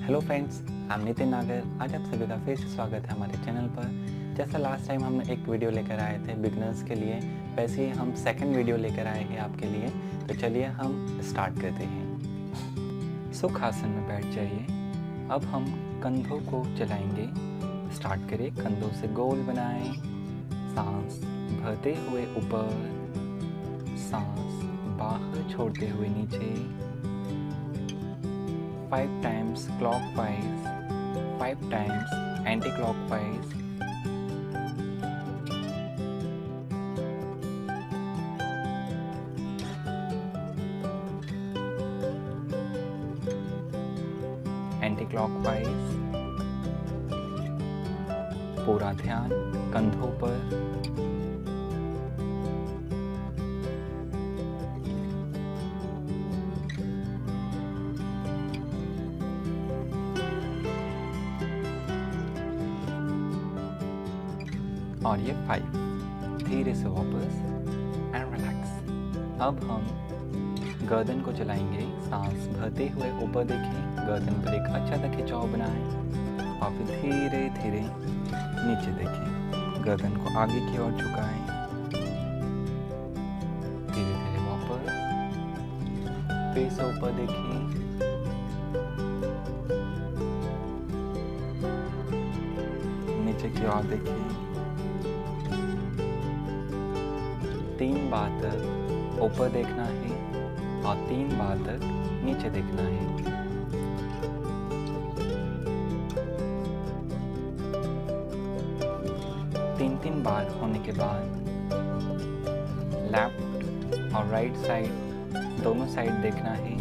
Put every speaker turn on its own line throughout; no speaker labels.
Hello friends, I am Nitin नागर। आज आप सभी का फिर से स्वागत है हमारे चैनल पर। जैसा लास्ट टाइम हम एक वीडियो लेकर आए थे बिगनर्स के लिए, वैसे ही हम सेकंड वीडियो लेकर आए हैं आपके लिए। तो चलिए हम स्टार्ट करते हैं। सुखासन में बैठ जाइए। अब हम कंधों को चलाएंगे। स्टार्ट करें, कंधों से गोल बनाएं। सांस भरते हुए ऊपर, सांस बाहर छोड़ते हुए नीचे। 5 times clockwise, 5 times anti-clockwise. Anti-clockwise. पूरा ध्यान कंधों पर। और ये 5। धीरे से वापस एंड रिलैक्स। अब हम गर्दन को चलाएंगे। सांस भरते हुए ऊपर देखें, गर्दन पर एक अच्छा सा खिंचाव बनाएं और फिर धीरे धीरे नीचे देखें। गर्दन को आगे की ओर झुकाएं। धीरे धीरे वापस, फिर से ऊपर देखें। नीचे की ओर देखें। 3 बार तक ऊपर देखना है और 3 बार तक नीचे देखना है। तीन बार होने के बाद लेफ्ट और राइट साइड दोनों साइड देखना है।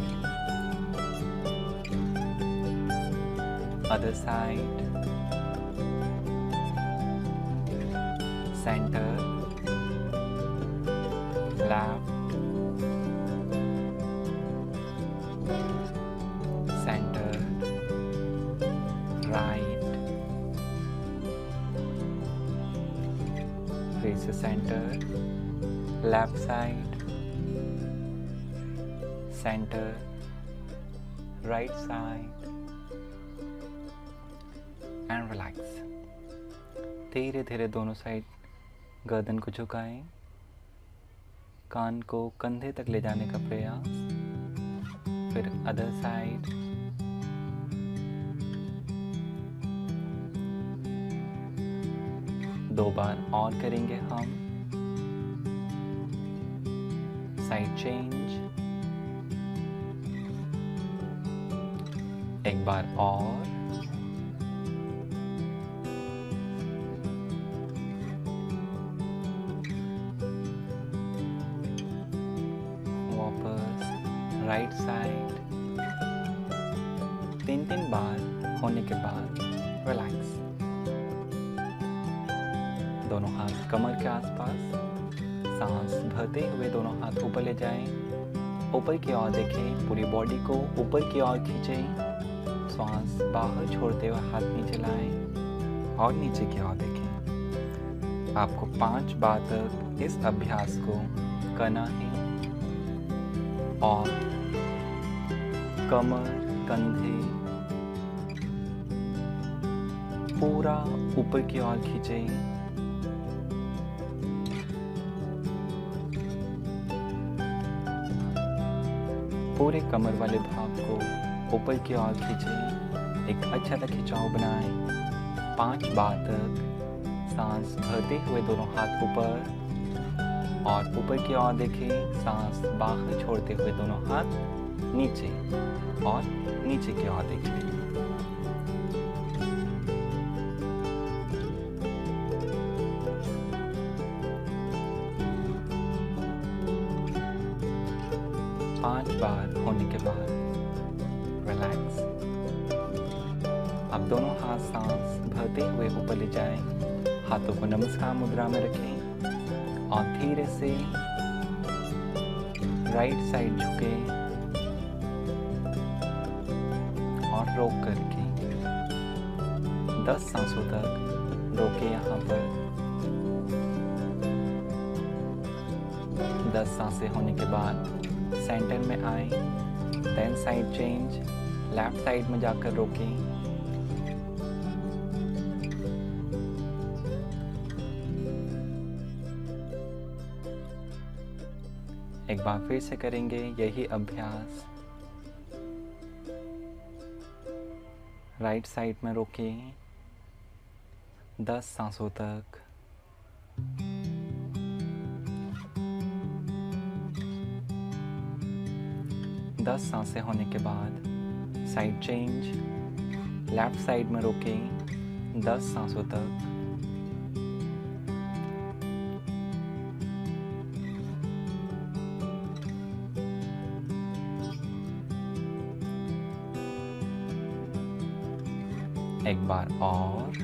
Other side, centre, left, center, right, फिर से centre, left side, centre, right side and relax. धीरे धीरे दोनों साइड गर्दन को झुकाएं। कान को कंधे तक ले जाने का प्रयास। फिर अदर साइड, दो बार और करेंगे हम। साइड चेंज, एक बार और। Right side. 3 बार होने के बाद रिलैक्स। दोनों हाथ कमर के आसपास। सांस भरते हुए दोनों हाथ ऊपर ले जाएं। ऊपर की ओर देखें, पूरी बॉडी को ऊपर की ओर खींचें। सांस बाहर छोड़ते हुए हाथ नीचे लाएं और नीचे की ओर देखें। आपको 5 बार तक इस अभ्यास को करना है और कमर, कंधे पूरा ऊपर की ओर खींचें। पूरे कमर वाले भाग को ऊपर की ओर खींचें। एक अच्छा सा खिंचाव बनाएं। 5 बार तक सांस भरते हुए दोनों हाथ ऊपर और ऊपर की ओर देखें। सांस बाहर छोड़ते हुए दोनों हाथ नीचे और नीचे की ओर देखें। पांच बार होने के बाद रिलैक्स। अब दोनों हाथ सांस भरते हुए ऊपर ले जाएं। हाथों को नमस्कार मुद्रा में रखें और धीरे से राइट साइड झुके और रोक करके 10 सांसों तक रोके। यहाँ पर 10 सांसें होने के बाद सेंटर में आए। Then side change, left side में जाकर रोकें। एक बार फिर से करेंगे यही अभ्यास। राइट साइड में रोकें 10 सांसों तक। दस सांसें होने के बाद साइड चेंज। लेफ्ट साइड में रोकें 10 सांसों तक। एक बार और।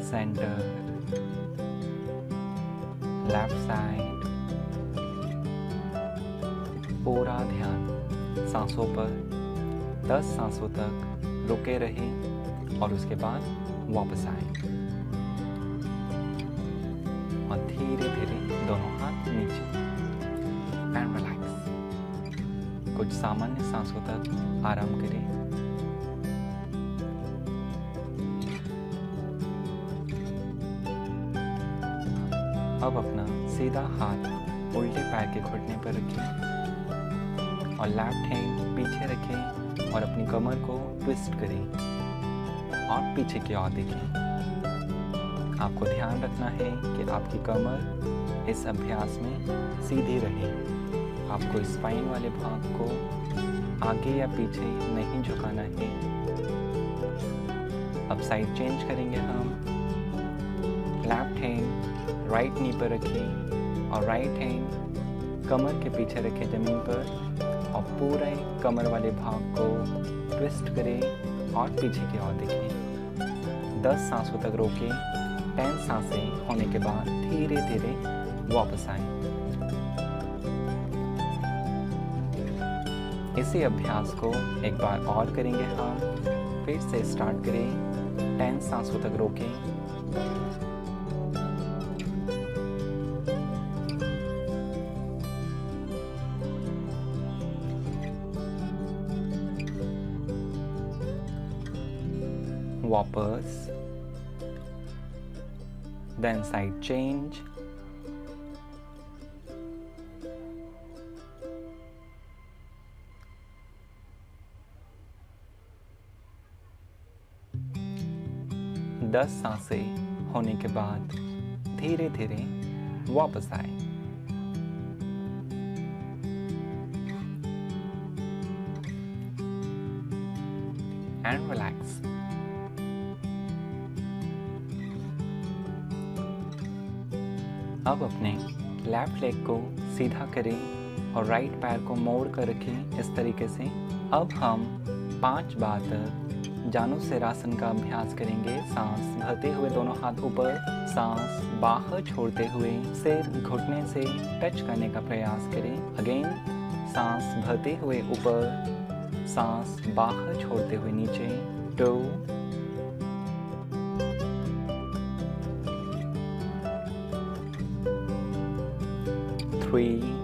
Centre, left side. पूरा ध्यान सांसों पर 10 सांसों तक रुके रहें और उसके बाद वापस आएं। और धीरे धीरे दोनों हाथ नीचे एंड रिलैक्स। कुछ सामान्य सांसों तक आराम करें। अब अपना सीधा हाथ उल्टे पैर के घुटने पर रखें और लेफ्ट हैंड पीछे रखें और अपनी कमर को ट्विस्ट करें और पीछे की ओर देखें। आपको ध्यान रखना है कि आपकी कमर इस अभ्यास में सीधी रहे। आपको स्पाइन वाले भाग को आगे या पीछे नहीं झुकाना है। अब साइड चेंज करेंगे हम। लेफ्ट हैंड राइट नी पर रखें और राइट हैंड कमर के पीछे रखें ज़मीन पर और पूरे कमर वाले भाग को ट्विस्ट करें और पीछे की ओर देखें। 10 सांसों तक रोकें। 10 सांसें होने के बाद धीरे धीरे वापस आएं। इसी अभ्यास को एक बार और करेंगे हम। फिर से स्टार्ट करें। 10 सांसों तक रोकें। वापस, then side change, दस सांसें होने के बाद धीरे धीरे वापस आए। And relax. अब अपने लेफ्ट लेग को सीधा करें और राइट पैर को मोड़ कर रखें इस तरीके से। अब हम 5 बार तक जानुसिरासन का अभ्यास करेंगे। सांस भरते हुए दोनों हाथ ऊपर, सांस बाहर छोड़ते हुए सिर घुटने से टच करने का प्रयास करें। अगेन, सांस भरते हुए ऊपर, सांस बाहर छोड़ते हुए नीचे। 2, 3,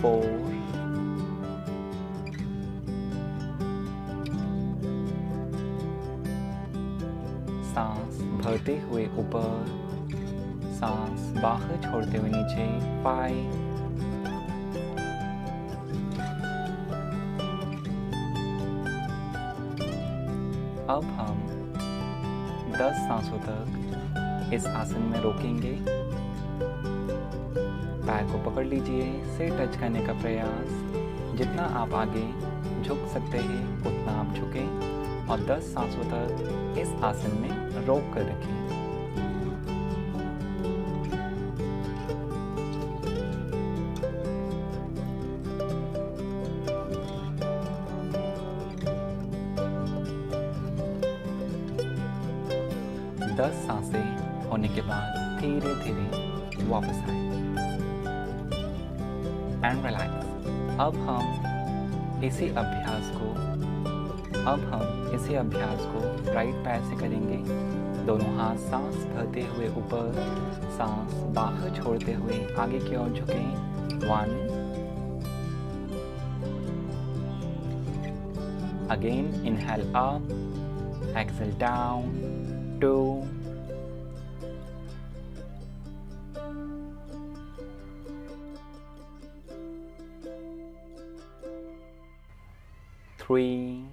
4, सांस भरते हुए ऊपर, सांस बाहर छोड़ते हुए नीचे। 5, अब हम 10 सांसों तक इस आसन में रोकेंगे। पैर को पकड़ लीजिए, सिर टच करने का प्रयास। जितना आप आगे झुक सकते हैं उतना आप झुकें और 10 सांसों तक इस आसन में रोक कर रखें। 10 सांसें होने के बाद धीरे धीरे वापस आए एंड रिलैक्स। अब हम इसी अभ्यास को राइट पैर से करेंगे। दोनों हाथ सांस भरते हुए ऊपर, सांस बाहर छोड़ते हुए आगे की ओर झुकें। 1, again inhale up, exhale down, 2, 3,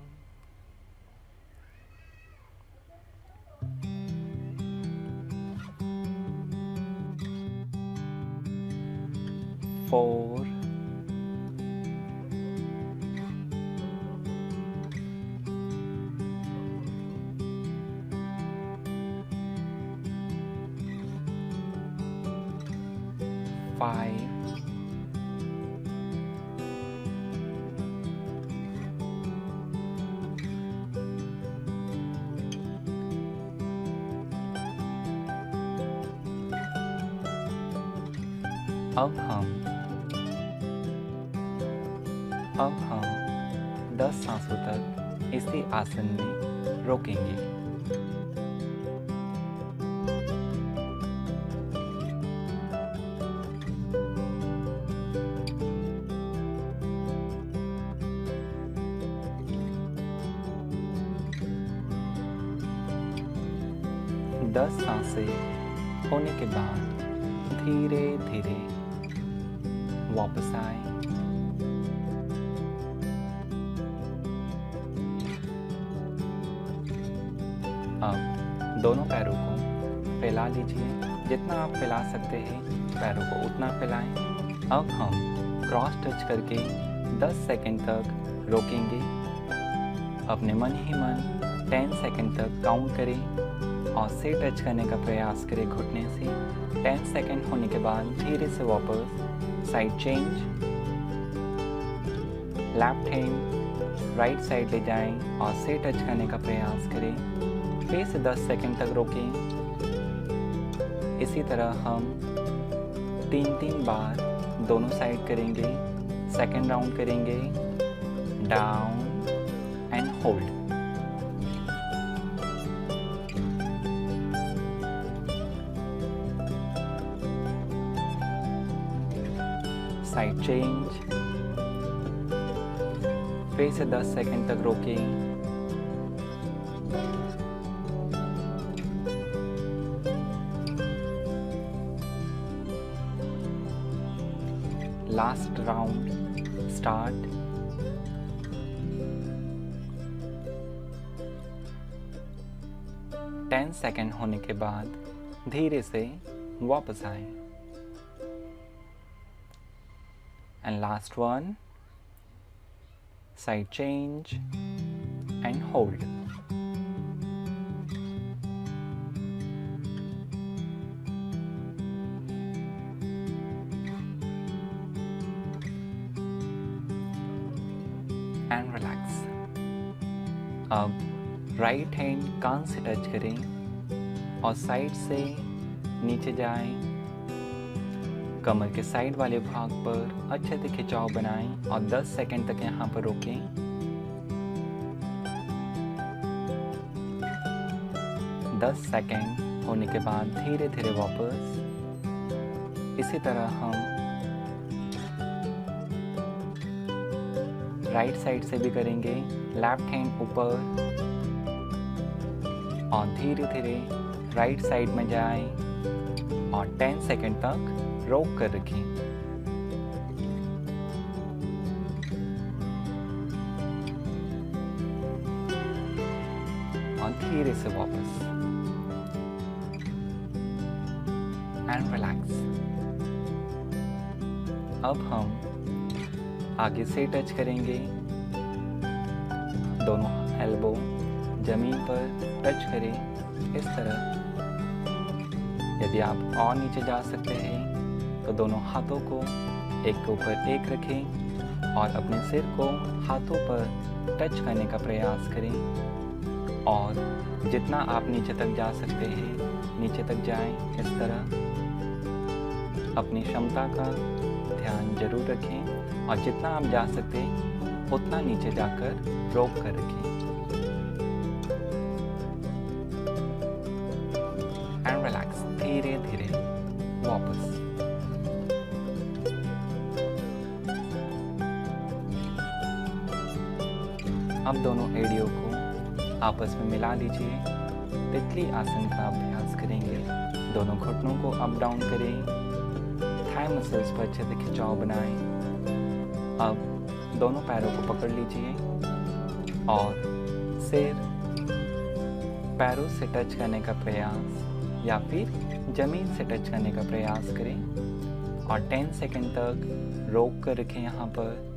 4, 5, अब हम 10 सांसों तक इसी आसन में रोकेंगे। दस सांसें होने के बाद धीरे धीरे वापस आए। अब दोनों पैरों को फैला लीजिए, जितना आप फैला सकते हैं पैरों को उतना फैलाएं। अब हम क्रॉस टच करके 10 सेकंड तक रोकेंगे। अपने मन ही मन 10 सेकंड तक काउंट करें और से टच करने का प्रयास करें घुटने से। 10 सेकंड होने के बाद धीरे से वापस side change, left hand right side ले जाएं और से टच करने का प्रयास करें। फिर से 10 सेकंड तक रोकें। इसी तरह हम 3 बार दोनों साइड करेंगे। सेकंड राउंड करेंगे, down and hold. Side change, फिर से 10 सेकंड तक रोकें। Last round start. Ten second होने के बाद धीरे से वापस आए। And last one, side change and hold. And relax. अब राइट हैंड कान से टच करें और साइड से नीचे जाएं। कमर के साइड वाले भाग पर अच्छे से खिंचाव बनाएं और 10 सेकंड तक यहाँ पर रोकें। दस सेकंड होने के बाद धीरे धीरे वापस। इसी तरह हम राइट साइड से भी करेंगे। लेफ्ट हैंड ऊपर और धीरे धीरे राइट साइड में जाएं और 10 सेकंड तक रोक कर रखें। और धीरे से वापस एंड रिलैक्स। अब हम आगे से टच करेंगे। दोनों एल्बो जमीन पर टच करें इस तरह। यदि आप और नीचे जा सकते हैं तो दोनों हाथों को एक के ऊपर एक रखें और अपने सिर को हाथों पर टच करने का प्रयास करें। और जितना आप नीचे तक जा सकते हैं नीचे तक जाएं। इस तरह अपनी क्षमता का ध्यान जरूर रखें और जितना आप जा सकते हैं उतना नीचे जाकर रोक कर रखें। एंड रिलैक्स, धीरे धीरे वापस। अब दोनों एड़ियों को आपस में मिला लीजिए। तितली आसन का अभ्यास करेंगे। दोनों घुटनों को अप डाउन करें। थाई मसल्स पर अच्छे से खिंचाव बनाएं। अब दोनों पैरों को पकड़ लीजिए और सिर पैरों से टच करने का प्रयास या फिर जमीन से टच करने का प्रयास करें और 10 सेकंड तक रोक कर रखें यहाँ पर।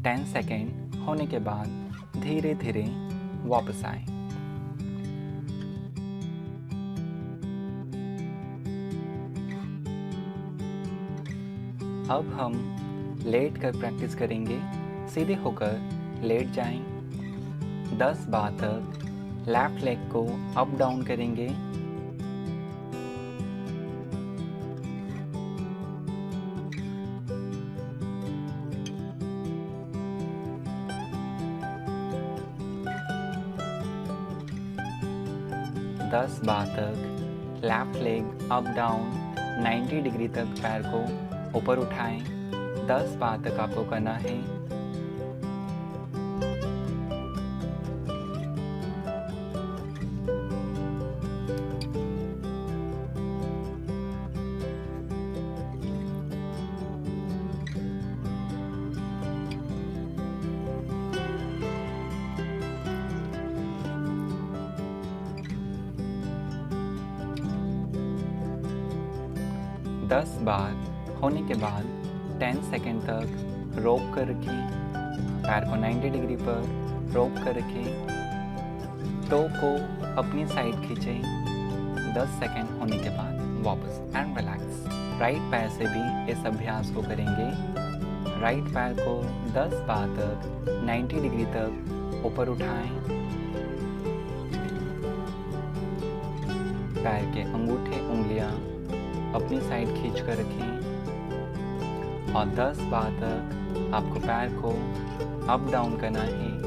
टेन सेकेंड होने के बाद धीरे धीरे वापस आएं। अब हम लेट कर प्रैक्टिस करेंगे। सीधे होकर लेट जाएं। 10 बार तक लेफ्ट लेग को अप डाउन करेंगे। दस बार तक left leg up down 90 degree तक पैर को ऊपर उठाएं। 10 बार तक आपको करना है। दस बार होने के बाद 10 सेकेंड तक रोक कर रखें। पैर को 90 डिग्री पर रोक कर रखें। टो को अपनी साइड खींचें। 10 सेकेंड होने के बाद वापस एंड रिलैक्स। राइट पैर से भी इस अभ्यास को करेंगे। राइट पैर को 10 बार तक 90 डिग्री तक ऊपर उठाएं। पैर के अंगूठे उंगलियां अपनी साइड खींच कर रखें और 10 बार तक आपको पैर को अप डाउन करना है।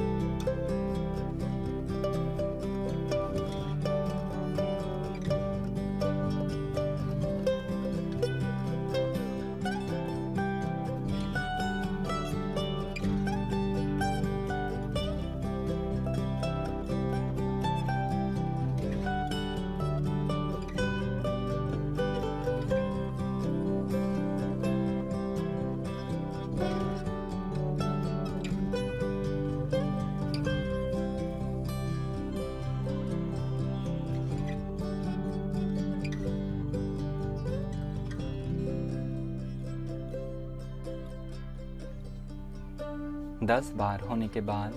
दस बार होने के बाद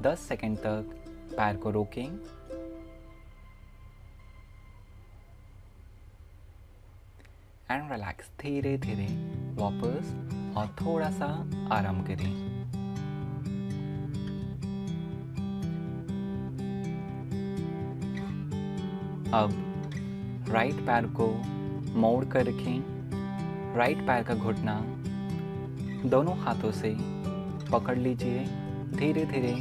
10 सेकेंड तक पैर को रोकें। And relax. धीरे धीरे वापस और थोड़ा सा आराम करें। अब राइट पैर को मोड़ कर रखें। राइट पैर का घुटना दोनों हाथों से पकड़ लीजिए। धीरे धीरे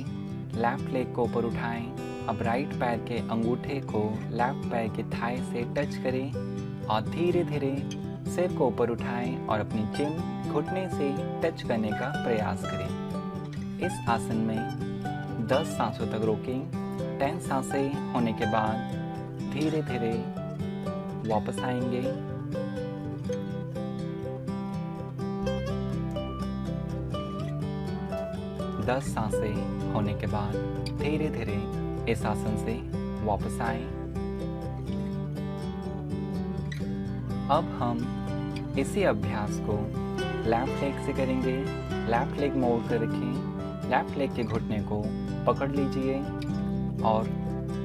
लेफ्ट लेग को ऊपर उठाएं। अब राइट पैर के अंगूठे को लेफ्ट पैर के थाई से टच करें और धीरे धीरे सिर को ऊपर उठाएं और अपनी चिन घुटने से टच करने का प्रयास करें। इस आसन में 10 सांसों तक रोकें। 10 सांसें होने के बाद धीरे धीरे वापस आएंगे। दस सांसें होने के बाद धीरे धीरे इस आसन से वापस आएं। अब हम इसी अभ्यास को लेफ्ट लेग से करेंगे। लेफ्ट लेग मोड़ कर रखें। लेफ्ट लेग के घुटने को पकड़ लीजिए और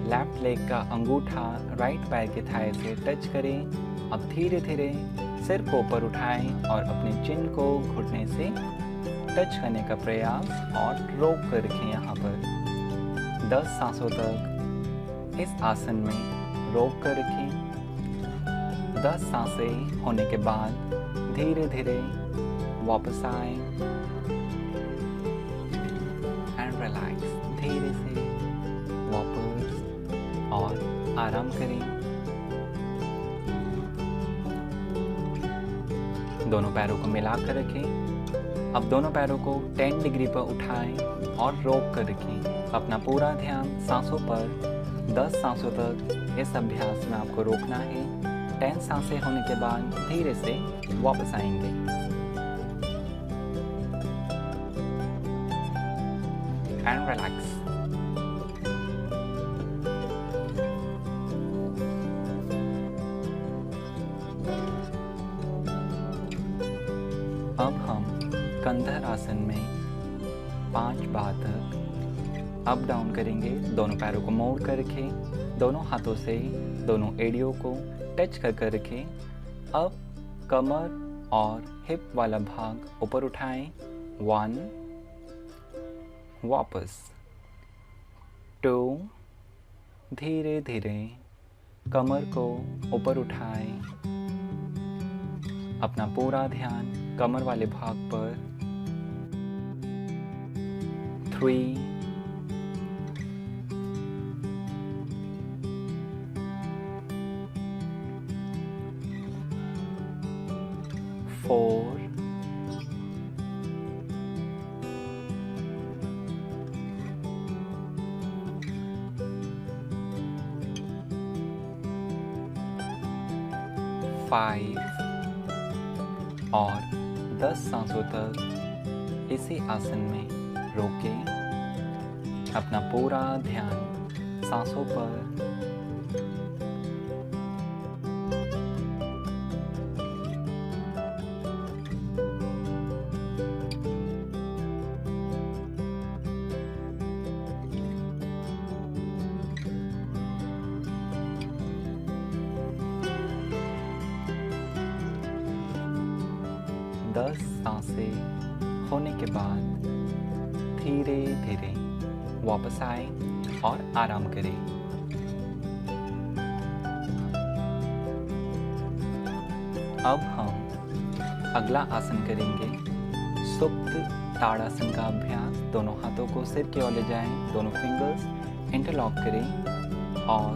लेफ्ट लेग का अंगूठा राइट पैर के थाई से टच करें। अब धीरे धीरे सिर को ऊपर उठाएं और अपने चिन को घुटने से टच करने का प्रयास और रोक कर रखें। यहाँ पर 10 सांसों तक इस आसन में रोक कर रखें। 10 सांसें होने के बाद धीरे धीरे वापस आए एंड रिलैक्स। धीरे से वापस और आराम करें। दोनों पैरों को मिलाकर रखें। अब दोनों पैरों को 10 डिग्री पर उठाएं और रोक कर रखें। अपना पूरा ध्यान सांसों पर 10 सांसों तक इस अभ्यास में आपको रोकना है। 10 सांसें होने के बाद धीरे से वापस आएंगे। And relax. अब हम कंधर आसन में 5 बार तक अप डाउन करेंगे। दोनों पैरों को मोड़ कर रखें। दोनों हाथों से दोनों एड़ियों को टच कर रखें। अब कमर और हिप वाला भाग ऊपर उठाएं। 1, वापस 2, धीरे धीरे कमर को ऊपर उठाएं। अपना पूरा ध्यान कमर वाले भाग पर। 3, 4, 5 और 10 सांसों तक इसी आसन में रोकें। अपना पूरा ध्यान सांसों पर। दस सांसें होने के बाद धीरे धीरे वापस आए और आराम करें। अब हम अगला आसन करेंगे, सुप्त ताड़ासन का अभ्यास। दोनों हाथों को सिर की ओर ले जाएं, दोनों फिंगर्स इंटरलॉक करें और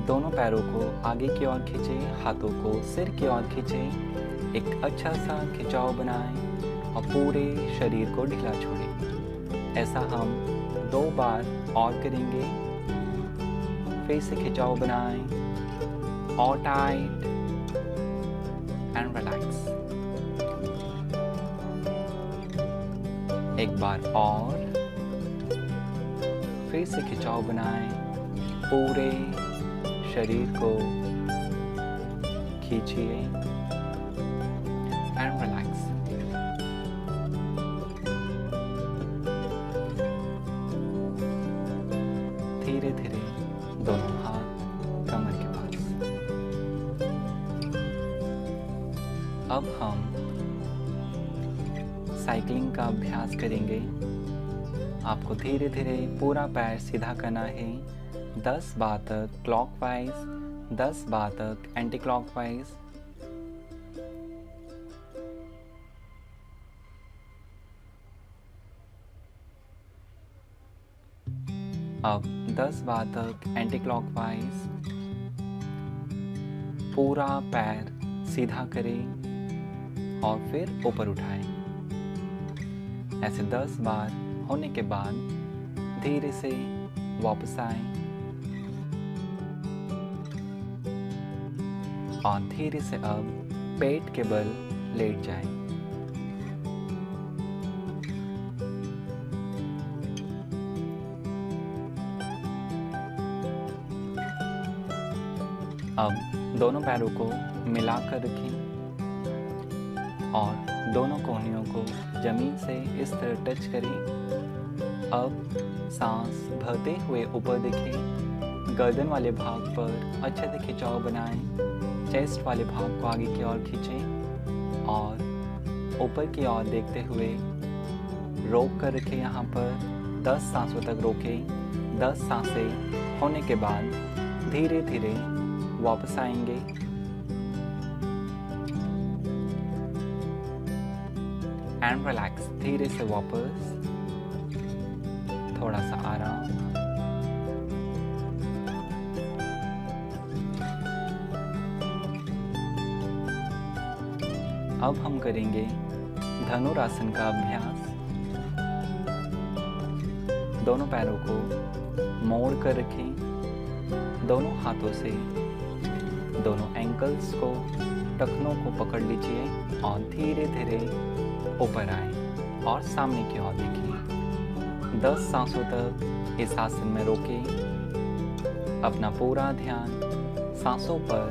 दोनों पैरों को आगे की ओर खींचें, हाथों को सिर की ओर खींचें। एक अच्छा सा खिंचाव बनाएं और पूरे शरीर को ढीला छोड़ें। ऐसा हम 2 बार और करेंगे। फिर से खिंचाव बनाएं और टाइट एंड रिलैक्स। एक बार और। फिर से खिंचाव बनाएं, पूरे शरीर को खींचिए एंड रिलैक्स। धीरे धीरे दोनों हाथ कमर के पास। अब हम साइकिलिंग का अभ्यास करेंगे। आपको धीरे धीरे पूरा पैर सीधा करना है। 10 बार तक क्लॉकवाइज, 10 बार तक एंटी क्लॉकवाइज। अब 10 बार तक एंटी क्लॉकवाइज। पूरा पैर सीधा करें और फिर ऊपर उठाएं। ऐसे 10 बार होने के बाद धीरे से वापस आएं और धीरे से अब पेट के बल लेट जाएं। अब दोनों पैरों को मिलाकर रखें और दोनों कोहनियों को जमीन से इस तरह टच करें। अब सांस भरते हुए ऊपर देखें, गर्दन वाले भाग पर अच्छे से खिंचाव बनाएं। चेस्ट वाले भाग को आगे की ओर खींचें और ऊपर की ओर देखते हुए रोक कर रखें। यहाँ पर 10 सांसों तक रोकें। 10 सांसें होने के बाद धीरे धीरे वापस आएंगे। एंड रिलैक्स, धीरे से वापस, थोड़ा सा आराम। अब हम करेंगे धनुरासन का अभ्यास। दोनों पैरों को मोड़ कर रखें। दोनों हाथों से दोनों एंकल्स को, टखनों को पकड़ लीजिए और धीरे धीरे ऊपर आए और सामने की ओर देखिए। 10 सांसों तक इस आसन में रोकें। अपना पूरा ध्यान सांसों पर।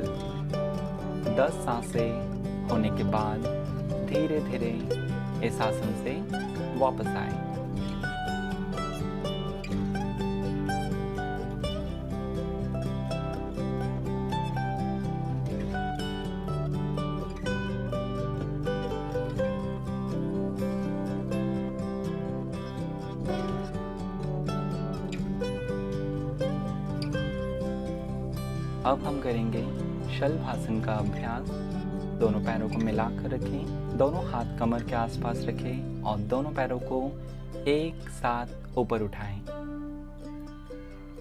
10 सांसें होने के बाद धीरे धीरे इस आसन से वापस आए। अब हम करेंगे शलभासन का अभ्यास। दोनों पैरों को मिलाकर रखें। दोनों हाथ कमर के आसपास रखें और दोनों पैरों को एक साथ ऊपर उठाएं।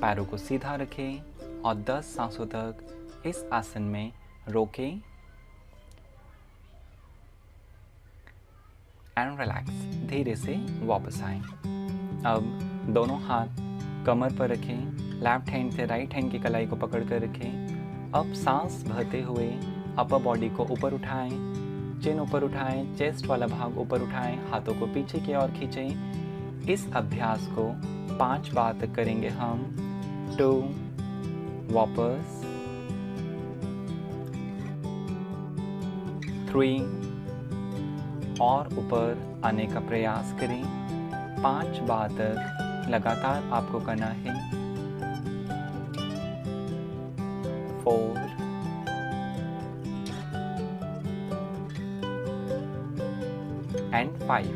पैरों को सीधा रखें और 10 सांसों तक इस आसन में रोकें। एंड रिलैक्स, धीरे से वापस आएं। अब दोनों हाथ कमर पर रखें। लेफ्ट हैंड से राइट हैंड की कलाई को पकड़ कर रखें। अब सांस भरते हुए अपर बॉडी को ऊपर उठाएं, चिन ऊपर उठाएं, चेस्ट वाला भाग ऊपर उठाएं, हाथों को पीछे की ओर खींचें। इस अभ्यास को 5 बार तक करेंगे हम। 2, वापस, 3 और ऊपर आने का प्रयास करें। 5 बार तक लगातार आपको करना है। 4 एंड 5।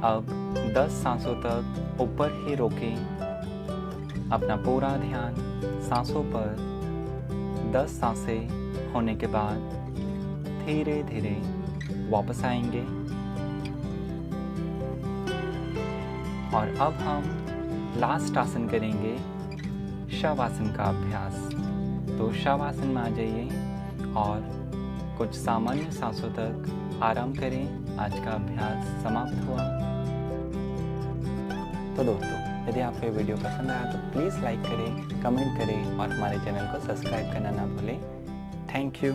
अब 10 सांसों तक ऊपर ही रोकें। अपना पूरा ध्यान सांसों पर। 10 सांसें होने के बाद धीरे धीरे वापस आएंगे। और अब हम लास्ट आसन करेंगे, शवासन का अभ्यास। तो शवासन में आ जाइए और कुछ सामान्य सांसों तक आराम करें। आज का अभ्यास समाप्त हुआ। तो दोस्तों, यदि आपको ये वीडियो पसंद आया तो प्लीज़ लाइक करें, कमेंट करें और हमारे चैनल को सब्सक्राइब करना ना भूलें। Thank you.